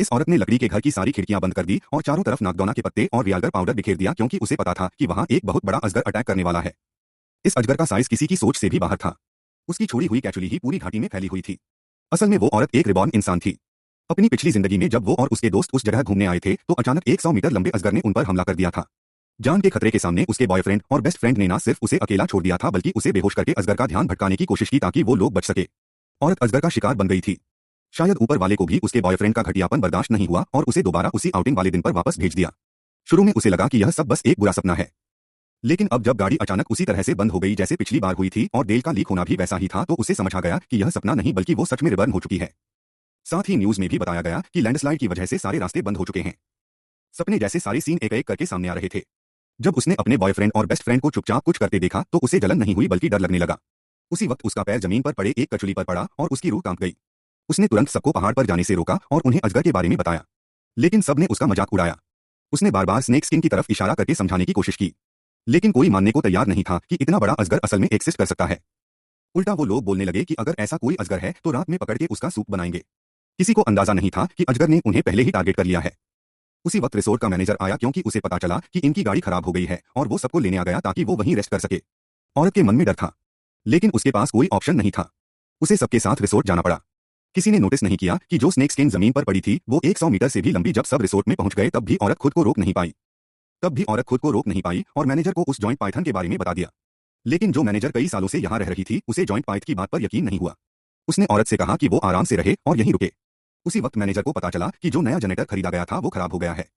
इस औरत ने लकड़ी के घर की सारी खिड़कियां बंद कर दी और चारों तरफ नागदौना के पत्ते और रियालगर पाउडर बिखेर दिया क्योंकि उसे पता था कि वहां एक बहुत बड़ा अजगर अटैक करने वाला है। इस अजगर का साइज किसी की सोच से भी बाहर था। उसकी छोड़ी हुई कैचुली ही पूरी घाटी में फैली हुई थी। असल में वो औरत एक रिबॉर्न इंसान थी। अपनी पिछली जिंदगी में जब वो और उसके दोस्त उस जगह घूमने आए थे तो अचानक 100 मीटर लंबे अजगर ने उन पर हमला कर दिया था। जान के खतरे के सामने उसके बॉयफ्रेंड और बेस्ट फ्रेंड ने ना सिर्फ उसे अकेला छोड़ दिया था बल्कि उसे बेहोश करके अजगर का ध्यान भटकाने की कोशिश की ताकि वो लोग बच सके। औरत अजगर का शिकार बन गई थी। शायद ऊपर वाले को भी उसके बॉयफ्रेंड का घटियापन बर्दाश्त नहीं हुआ और उसे दोबारा उसी आउटिंग वाले दिन पर वापस भेज दिया। शुरू में उसे लगा कि यह सब बस एक बुरा सपना है, लेकिन अब जब गाड़ी अचानक उसी तरह से बंद हो गई जैसे पिछली बार हुई थी और तेल का लीक होना भी वैसा ही था तो उसे समझ आ गया कि यह सपना नहीं बल्कि वो सच में रिबर्न हो चुकी है। साथ ही न्यूज में भी बताया गया कि लैंडस्लाइड की वजह से सारे रास्ते बंद हो चुके हैं। सपने जैसे सारे सीन एक एक करके सामने आ रहे थे। जब उसने अपने बॉयफ्रेंड और बेस्ट फ्रेंड को चुपचाप कुछ करते देखा तो उसे जलन नहीं हुई बल्कि डर लगने लगा। उसी वक्त उसका पैर जमीन पर पड़े एक कचुली पर पड़ा और उसकी रूह कांप गई। उसने तुरंत सबको पहाड़ पर जाने से रोका और उन्हें अजगर के बारे में बताया, लेकिन सबने उसका मजाक उड़ाया। उसने बार बार स्नेक स्किन की तरफ इशारा करके समझाने की कोशिश की, लेकिन कोई मानने को तैयार नहीं था कि इतना बड़ा अजगर असल में एक्सिस्ट कर सकता है। उल्टा वो लोग बोलने लगे कि अगर ऐसा कोई अजगर है तो रात में पकड़ के उसका सूप बनाएंगे। किसी को अंदाजा नहीं था कि अजगर ने उन्हें पहले ही टारगेट कर लिया है। उसी वक्त रिसोर्ट का मैनेजर आया क्योंकि उसे पता चला कि इनकी गाड़ी खराब हो गई है और वो सबको लेने आ गया ताकि वो वहीं रेस्ट कर सके। औरत के मन में डर था, लेकिन उसके पास कोई ऑप्शन नहीं था। उसे सबके साथ रिसोर्ट जाना पड़ा। किसी ने नोटिस नहीं किया कि जो स्नेक स्किन जमीन पर पड़ी थी वो 100 मीटर से भी लंबी। जब सब रिसोर्ट में पहुंच गए तब भी औरत खुद को रोक नहीं पाई और मैनेजर को उस जॉइंट पाइथन के बारे में बता दिया। लेकिन जो मैनेजर कई सालों से यहाँ रह रही थी उसे जॉइंट पाइथ की बात पर यकीन नहीं हुआ। उसने औरत से कहा कि वो आराम से रहे और यहीं रुके। उसी वक्त मैनेजर को पता चला कि जो नया जनरेटर खरीदा गया था वो खराब हो गया है।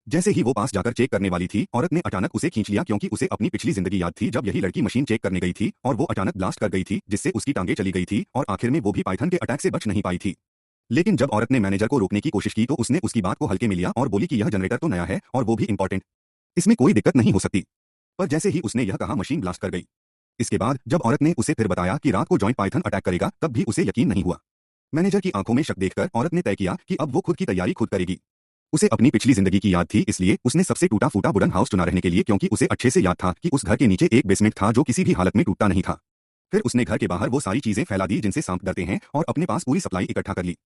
जैसे ही वो पास जाकर चेक करने वाली थी औरत ने अचानक उसे खींच लिया क्योंकि उसे अपनी पिछली जिंदगी याद थी जब यही लड़की मशीन चेक करने गई थी और वो अचानक ब्लास्ट कर गई थी जिससे उसकी टांगे चली गई थी और आखिर में वो भी पाइथन के अटैक से बच नहीं पाई थी। लेकिन जब औरत ने मैनेजर को रोकने की कोशिश की तो उसने उसकी बात को हल्के में लिया और बोली कि यह जनरेटर तो नया है और वो भी इंपॉर्टेंट, इसमें कोई दिक्कत नहीं हो सकती। पर जैसे ही उसने यह कहा मशीन ब्लास्ट कर गई। इसके बाद जब औरत ने उसे फिर बताया कि रात को जॉइंट पाइथन अटैक करेगा तब भी उसे यकीन नहीं हुआ। मैनेजर की आंखों में शक देखकर औरत ने तय किया कि अब वो खुद की तैयारी खुद करेगी। उसे अपनी पिछली जिंदगी की याद थी इसलिए उसने सबसे टूटा फूटा वुडन हाउस चुना रहने के लिए क्योंकि उसे अच्छे से याद था कि उस घर के नीचे एक बेसमेंट था जो किसी भी हालत में टूटता नहीं था। फिर उसने घर के बाहर वो सारी चीजें फैला दी जिनसे सांप डरते हैं और अपने पास पूरी सप्लाई इकट्ठा कर ली।